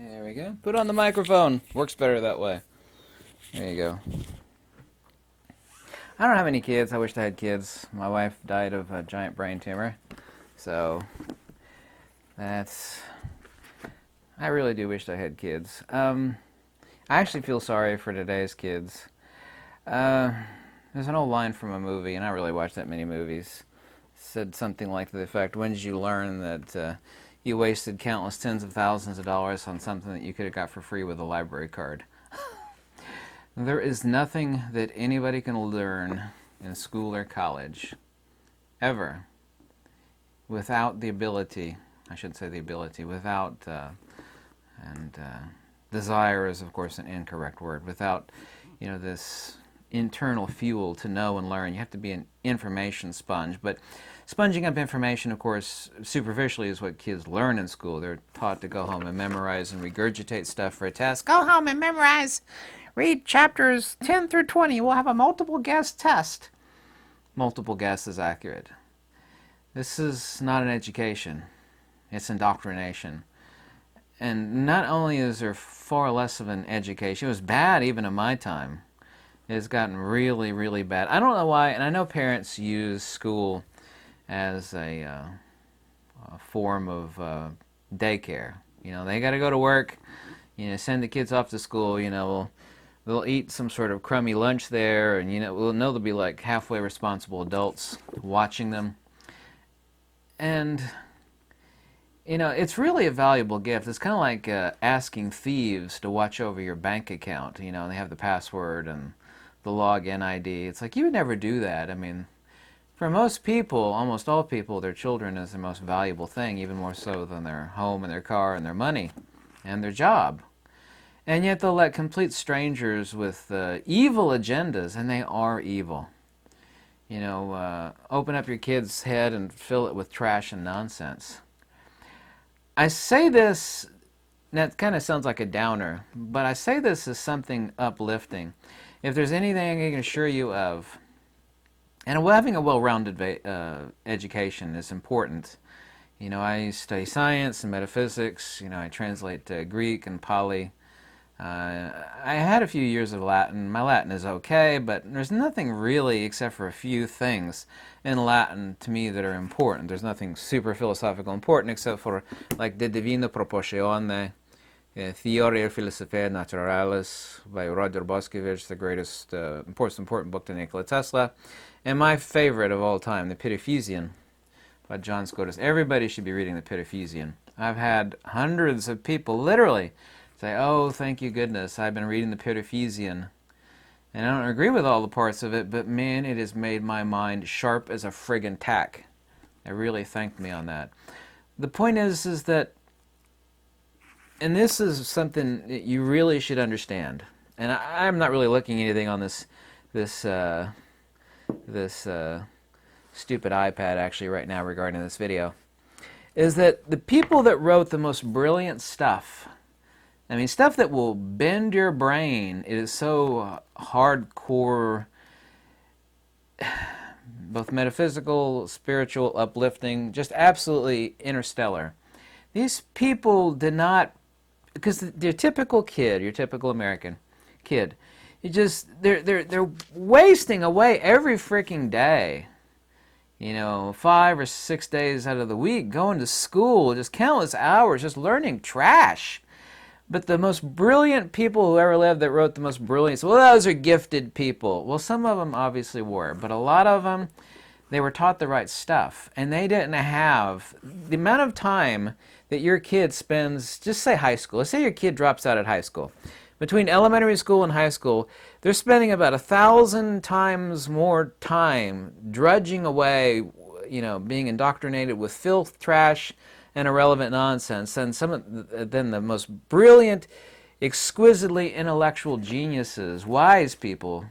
There we go. Put on the microphone. Works better that way. There you go. I don't have any kids. I wish I had kids. My wife died of a giant brain tumor. So, that's... I really do wish I had kids. I actually feel sorry for today's kids. There's an old line from a movie, and I don't really watch that many movies. It said something like to the effect, when did you learn that you wasted countless tens of thousands of dollars on something that you could have got for free with a library card? There is nothing that anybody can learn in school or college, ever, without the ability, I should say the ability, without, desire is of course an incorrect word, without, this internal fuel to know and learn. You have to be an information sponge. But sponging up information, of course, superficially is what kids learn in school. They're taught to go home and memorize and regurgitate stuff for a test. Go home and memorize. Read chapters 10 through 20. We'll have a multiple guess test. Multiple guess is accurate. This is not an education. It's indoctrination. And not only is there far less of an education, it was bad even in my time. It's gotten really, really bad. I don't know why, and I know parents use school as a form of daycare. They got to go to work, send the kids off to school, they'll eat some sort of crummy lunch there, and, we'll know they'll be like halfway responsible adults watching them. And, it's really a valuable gift. It's kind of like asking thieves to watch over your bank account. They have the password and the login ID. It's like you would never do that. I mean, for most people, almost all people, their children is the most valuable thing, even more so than their home and their car and their money and their job. And yet they'll let complete strangers with evil agendas, and they are evil. Open up your kid's head and fill it with trash and nonsense. I say this, that kind of sounds like a downer, but I say this as something uplifting. If there's anything I can assure you of, and having a well-rounded education is important. I study science and metaphysics. I translate Greek and Pali. I had a few years of Latin. My Latin is okay, but there's nothing really except for a few things in Latin to me that are important. There's nothing super philosophical important except for like De Divina Proportione, Theoria Philosophiae Naturalis by Roger Boskevich, the greatest, most important book to Nikola Tesla, and my favorite of all time, the Pitaphesian by John Scotus. Everybody should be reading the Pitaphesian. I've had hundreds of people literally say, oh, thank you goodness, I've been reading the Pitaphesian. And I don't agree with all the parts of it, but man, it has made my mind sharp as a friggin' tack. They really thanked me on that. The point is that, and this is something that you really should understand, and I'm not really looking at anything on this stupid iPad actually right now regarding this video, is that the people that wrote the most brilliant stuff, I mean, stuff that will bend your brain, it is so hardcore, both metaphysical, spiritual, uplifting, just absolutely interstellar. These people did not, because your typical kid, your typical American kid, they're wasting away every freaking day. 5 or 6 days out of the week going to school, just countless hours, just learning trash. But the most brilliant people who ever lived that wrote the most brilliant, well, those are gifted people. Well, some of them obviously were, but a lot of them, they were taught the right stuff. And they didn't have the amount of time that your kid spends, just say high school. Let's say your kid drops out at high school. Between elementary school and high school, they're spending about 1,000 times more time drudging away, being indoctrinated with filth, trash, and irrelevant nonsense than the most brilliant, exquisitely intellectual geniuses, wise people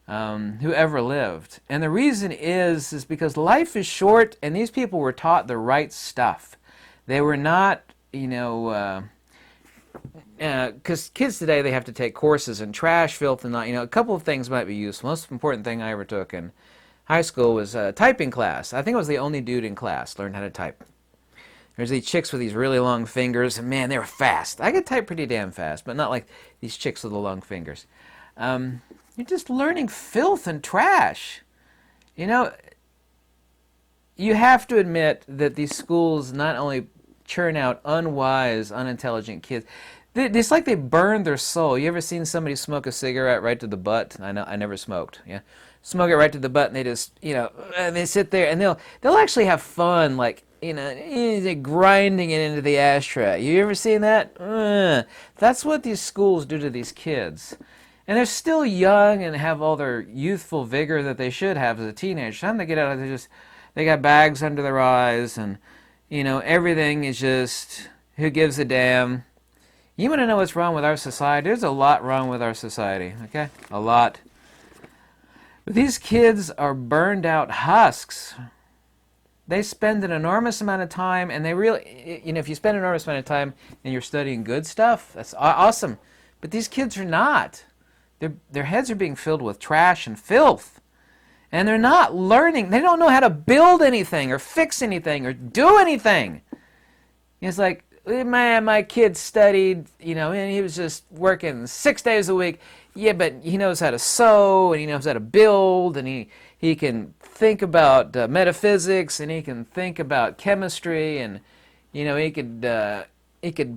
who ever lived. And the reason is because life is short, and these people were taught the right stuff. They were not, because kids today, they have to take courses in trash, filth, and a couple of things might be useful. The most important thing I ever took in high school was a typing class. I think I was the only dude in class learned how to type. There's these chicks with these really long fingers, and man, they're fast. I could type pretty damn fast, but not like these chicks with the long fingers. You're just learning filth and trash. You know, you have to admit that these schools not only churn out unwise, unintelligent kids, it's like they burn their soul. You ever seen somebody smoke a cigarette right to the butt? I know, I never smoked. Yeah, smoke it right to the butt, and they just, and they sit there and they'll actually have fun, like, they're grinding it into the ashtray. You ever seen that? That's what these schools do to these kids. And they're still young and have all their youthful vigor that they should have as a teenager. Time they get out, they got bags under their eyes, and everything is just, who gives a damn? You want to know what's wrong with our society? There's a lot wrong with our society, okay? A lot. But these kids are burned out husks. They spend an enormous amount of time, and they really, if you spend an enormous amount of time and you're studying good stuff, that's awesome. But these kids are not. Their heads are being filled with trash and filth. And they're not learning. They don't know how to build anything or fix anything or do anything. It's like, man, my kid studied, and he was just working 6 days a week. Yeah, but he knows how to sew, and he knows how to build, and he can think about metaphysics, and he can think about chemistry, and he could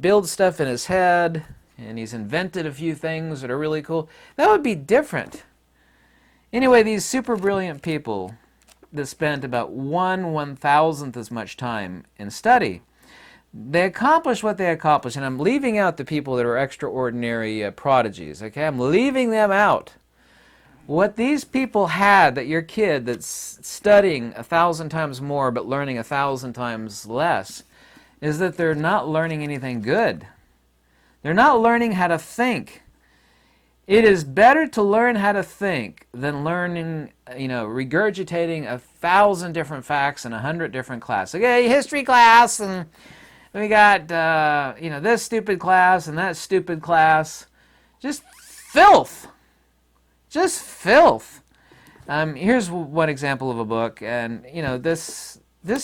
build stuff in his head, and he's invented a few things that are really cool. That would be different. Anyway, these super brilliant people that spent about 1/1000th as much time in study, they accomplish what they accomplish, and I'm leaving out the people that are extraordinary prodigies, okay? I'm leaving them out. What these people had, that your kid that's studying 1,000 times more but learning 1,000 times less, is that they're not learning anything good. They're not learning how to think. It is better to learn how to think than learning, regurgitating 1,000 different facts in 100 different classes. Okay, history class, and we got, this stupid class and that stupid class. Just filth. Just filth. Here's one example of a book, and, this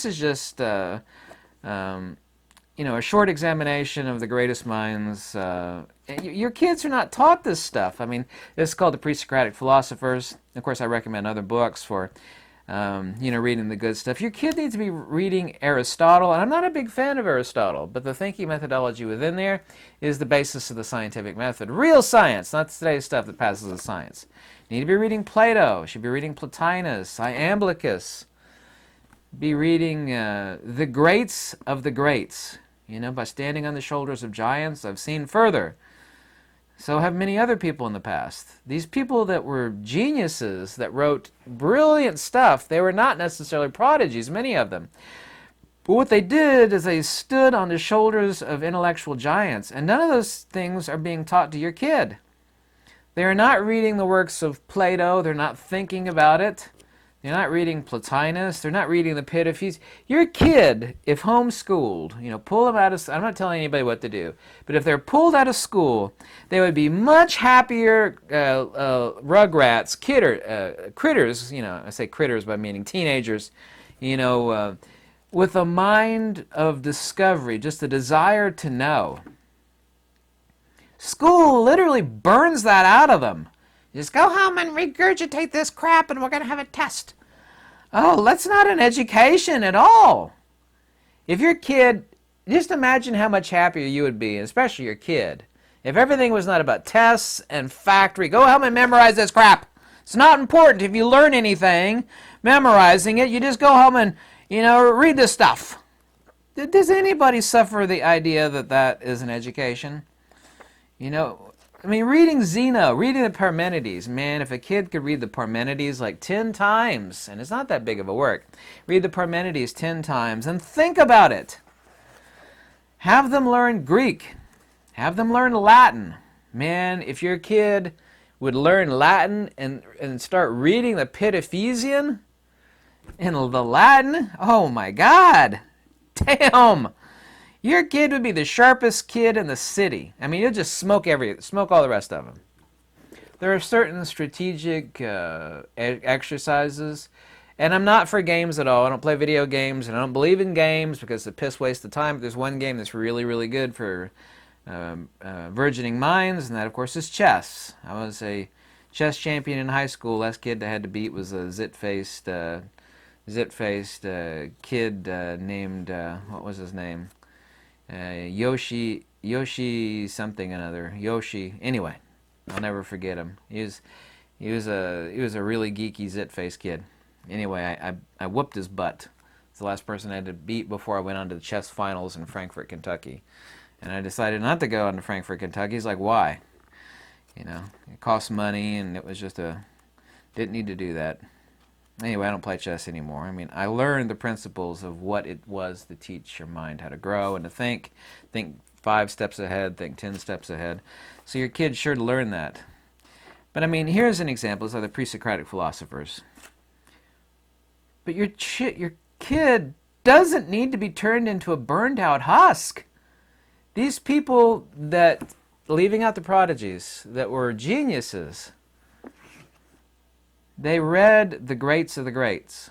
is just, a short examination of the greatest minds. Your kids are not taught this stuff. I mean, it's called The Pre-Socratic Philosophers. Of course, I recommend other books for, reading the good stuff. Your kid needs to be reading Aristotle, and I'm not a big fan of Aristotle, but the thinking methodology within there is the basis of the scientific method. Real science, not today's stuff that passes as science. You need to be reading Plato. You should be reading Plotinus, Iamblichus. Be reading the greats of the greats. By standing on the shoulders of giants, I've seen further. So have many other people in the past. These people that were geniuses, that wrote brilliant stuff, they were not necessarily prodigies, many of them. But what they did is they stood on the shoulders of intellectual giants, and none of those things are being taught to your kid. They are not reading the works of Plato. They're not thinking about it. They're not reading Plotinus. They're not reading the Epitaphys. Your kid, if homeschooled, pull them out of, I'm not telling anybody what to do, but if they're pulled out of school, they would be much happier rugrats, critters, I say critters by meaning teenagers, with a mind of discovery, just a desire to know. School literally burns that out of them. Just go home and regurgitate this crap and we're going to have a test. Oh, that's not an education at all. If your kid, just imagine how much happier you would be, especially your kid, if everything was not about tests and factory. Go home and memorize this crap. It's not important if you learn anything memorizing it. You just go home and, read this stuff. Does anybody suffer the idea that that is an education? Reading Zeno, reading the Parmenides, man, if a kid could read the Parmenides like 10 times, and it's not that big of a work, read the Parmenides 10 times and think about it. Have them learn Greek. Have them learn Latin. Man, if your kid would learn Latin and start reading the Epitaphesian in the Latin, oh my God, damn. Your kid would be the sharpest kid in the city. You'll just smoke all the rest of them. There are certain strategic exercises And I'm not for games at all. I don't play video games, and I don't believe in games because it's a piss waste of time. But there's one game that's really, really good for burgeoning minds, and that, of course, is chess. I was a chess champion in high school. Last kid I had to beat was a zit-faced kid named, what was his name? Yoshi something another. Yoshi. Anyway, I'll never forget him. He was a really geeky zit-faced kid. Anyway, I whooped his butt. It's the last person I had to beat before I went on to the chess finals in Frankfort, Kentucky. And I decided not to go on to Frankfort, Kentucky. He's like, why? You know, it costs money, and it was just didn't need to do that. Anyway, I don't play chess anymore. I mean, I learned the principles of what it was to teach your mind how to grow and to think 5 steps ahead, think 10 steps ahead. So your kids sure to learn that. But I mean, here's an example. It's like the pre-Socratic philosophers. But your kid doesn't need to be turned into a burned-out husk. These people that, leaving out the prodigies, that were geniuses, they read the greats of the greats.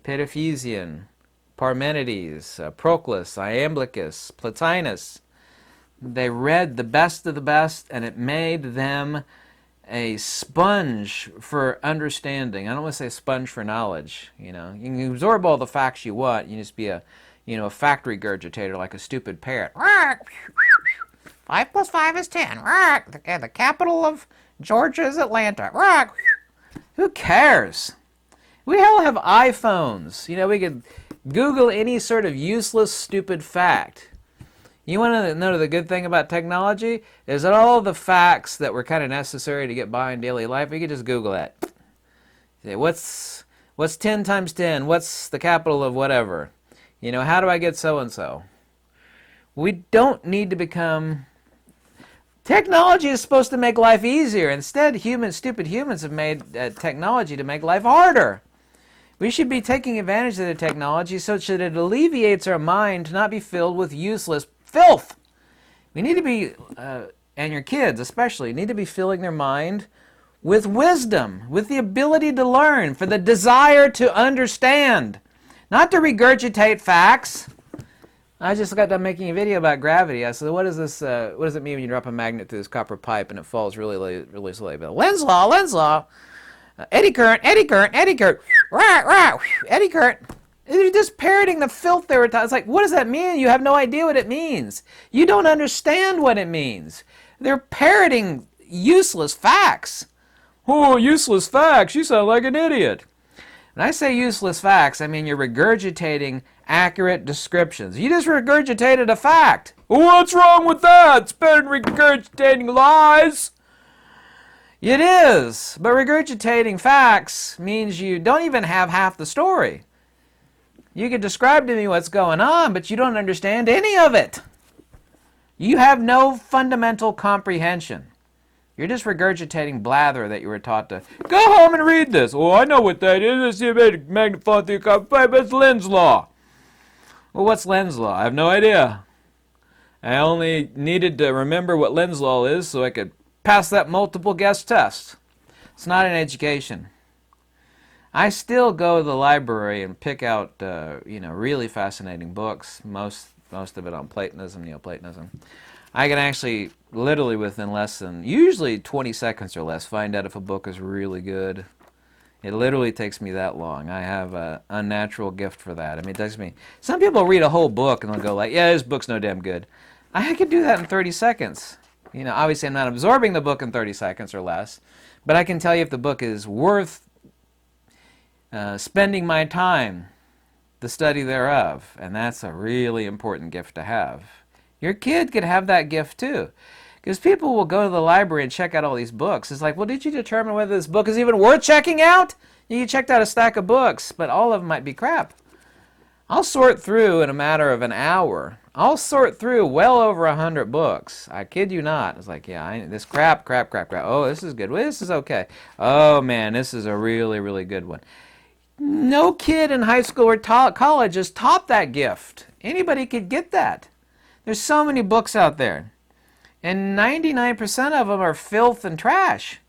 Pitaphesian, Parmenides, Proclus, Iamblichus, Plotinus. They read the best of the best, and it made them a sponge for understanding. I don't want to say sponge for knowledge. You know, you can absorb all the facts you want. You just be a fact regurgitator like a stupid parrot. 5 plus 5 is 10. The capital of Georgia is Atlanta. Who cares? We all have iPhones. You know, we could Google any sort of useless, stupid fact. You want to know the good thing about technology is that all the facts that were kind of necessary to get by in daily life, you could just Google that. Say, what's 10 times 10? What's the capital of whatever? You know, how do I get so-and-so? We don't need to become... Technology is supposed to make life easier. Instead, stupid humans have made technology to make life harder. We should be taking advantage of the technology such that it alleviates our mind to not be filled with useless filth. We need to be, and your kids especially, need to be filling their mind with wisdom, with the ability to learn, for the desire to understand, not to regurgitate facts. I just got done making a video about gravity. I said, what does it mean when you drop a magnet through this copper pipe and it falls really, really slowly? Lenz's law, eddy current, eddy current, eddy current, eddy current. They're just parroting the filth they were taught. It's like, what does that mean? You have no idea what it means. You don't understand what it means. They're parroting useless facts. Oh, useless facts. You sound like an idiot. When I say useless facts, I mean you're regurgitating accurate descriptions. You just regurgitated a fact. What's wrong with that? It's better than regurgitating lies. It is, but regurgitating facts means you don't even have half the story. You can describe to me what's going on, but you don't understand any of it. You have no fundamental comprehension. You're just regurgitating blather that you were taught to go home and read this. Oh, I know what that is. It's magnified through copper pipe. It's Lenz's law. Well, what's Lenz's law? I have no idea. I only needed to remember what Lenz's law is so I could pass that multiple guess test. It's not an education. I still go to the library and pick out, really fascinating books. Most of it on Platonism, Neoplatonism. I can actually, literally within less than, usually 20 seconds or less, find out if a book is really good. It literally takes me that long. I have an unnatural gift for that. I mean, it takes me... Some people read a whole book and they'll go like, yeah, this book's no damn good. I can do that in 30 seconds. You know, obviously I'm not absorbing the book in 30 seconds or less, but I can tell you if the book is worth spending my time, the study thereof. And that's a really important gift to have. Your kid could have that gift too. Because people will go to the library and check out all these books. It's like, well, did you determine whether this book is even worth checking out? You checked out a stack of books, but all of them might be crap. I'll sort through in a matter of an hour. I'll sort through well over 100 books. I kid you not. It's like, yeah, this crap. Oh, this is good. Well, this is okay. Oh, man, this is a really, really good one. No kid in high school or college is taught that gift. Anybody could get that. There's so many books out there. And 99% of them are filth and trash.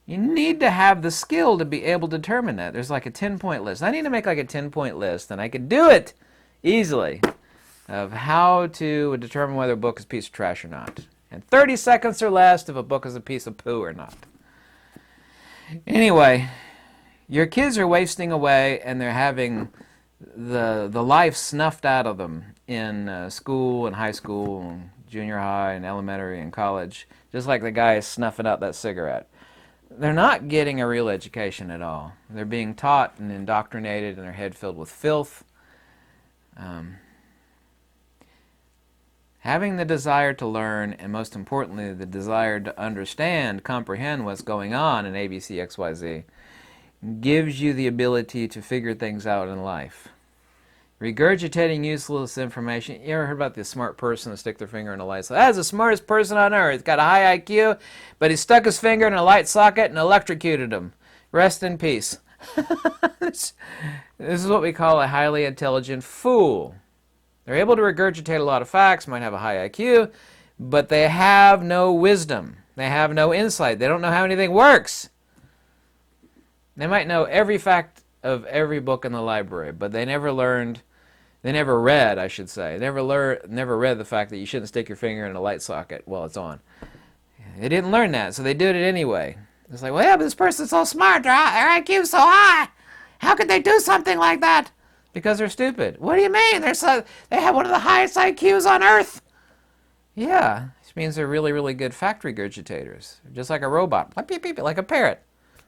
You need to have the skill to be able to determine that. There's like a 10-point list. I need to make like a 10-point list, and I could do it easily, of how to determine whether a book is a piece of trash or not. And 30 seconds or less if a book is a piece of poo or not. Anyway, your kids are wasting away, and they're having the life snuffed out of them in school and high school and junior high and elementary and college, just like the guy is snuffing out that cigarette. They're not getting a real education at all. They're being taught and indoctrinated, and their head filled with filth. Having the desire to learn, and most importantly, the desire to understand, comprehend what's going on in ABC, XYZ, gives you the ability to figure things out in life. Regurgitating useless information. You ever heard about the smart person that stick their finger in a light socket? That's the smartest person on earth. He's got a high IQ, but he stuck his finger in a light socket and electrocuted him. Rest in peace. This is what we call a highly intelligent fool. They're able to regurgitate a lot of facts, might have a high IQ, but they have no wisdom. They have no insight. They don't know how anything works. They might know every fact of every book in the library, but they never read, I should say. Never read the fact that you shouldn't stick your finger in a light socket while it's on. They didn't learn that, so they did it anyway. It's like, well, yeah, but this person's so smart, their IQ's so high. How could they do something like that? Because they're stupid. What do you mean? They have one of the highest IQs on earth. Yeah, which means they're really, really good fact regurgitators. Just like a robot, like a parrot.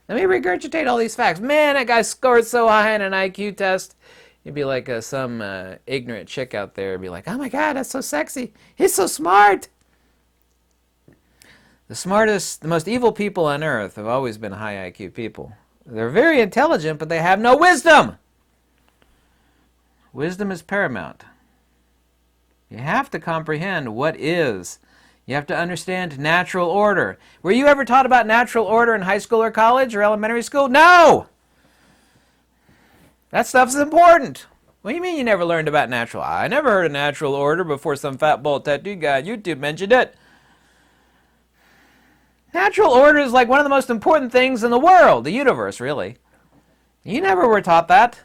Let me regurgitate all these facts. Man, that guy scored so high in an IQ test. You'd be like some ignorant chick out there. You'd be like, oh my God, that's so sexy. He's so smart. The smartest, the most evil people on earth have always been high IQ people. They're very intelligent, but they have no wisdom. Wisdom is paramount. You have to comprehend what is. You have to understand natural order. Were you ever taught about natural order in high school or college or elementary school? No! That stuff's important. What do you mean you never learned about natural? I never heard of natural order before some fat bald tattoo guy on YouTube mentioned it. Natural order is like one of the most important things in the world, the universe, really. You never were taught that.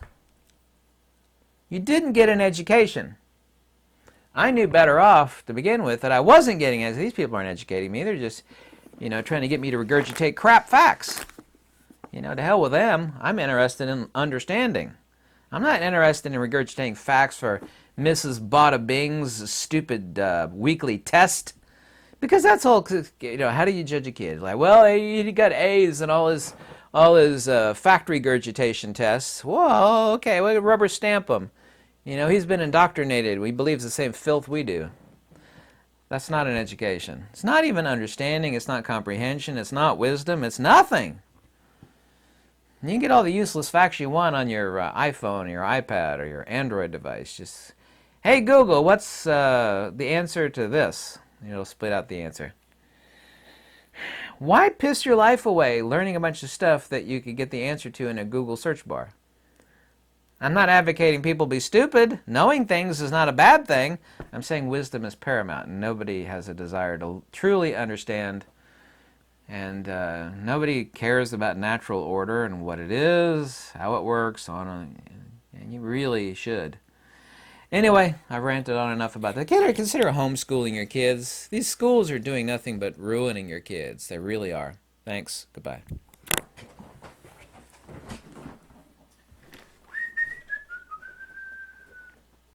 You didn't get an education. I knew better off to begin with that I wasn't getting it. These people aren't educating me. They're just, trying to get me to regurgitate crap facts. To hell with them. I'm interested in understanding. I'm not interested in regurgitating facts for Mrs. Bada Bing's stupid weekly test. Because that's all, how do you judge a kid? Like, well, he got A's in all his fact regurgitation tests. Whoa, okay, we'll rubber stamp him. He's been indoctrinated. He believes the same filth we do. That's not an education. It's not even understanding. It's not comprehension. It's not wisdom. It's nothing. You can get all the useless facts you want on your iPhone or your iPad or your Android device. Just, hey, Google, what's the answer to this? It'll spit out the answer. Why piss your life away learning a bunch of stuff that you could get the answer to in a Google search bar? I'm not advocating people be stupid. Knowing things is not a bad thing. I'm saying wisdom is paramount, and nobody has a desire to truly understand. And nobody cares about natural order and what it is, how it works, and you really should. Anyway, I've ranted on enough about that. Consider homeschooling your kids. These schools are doing nothing but ruining your kids. They really are. Thanks. Goodbye.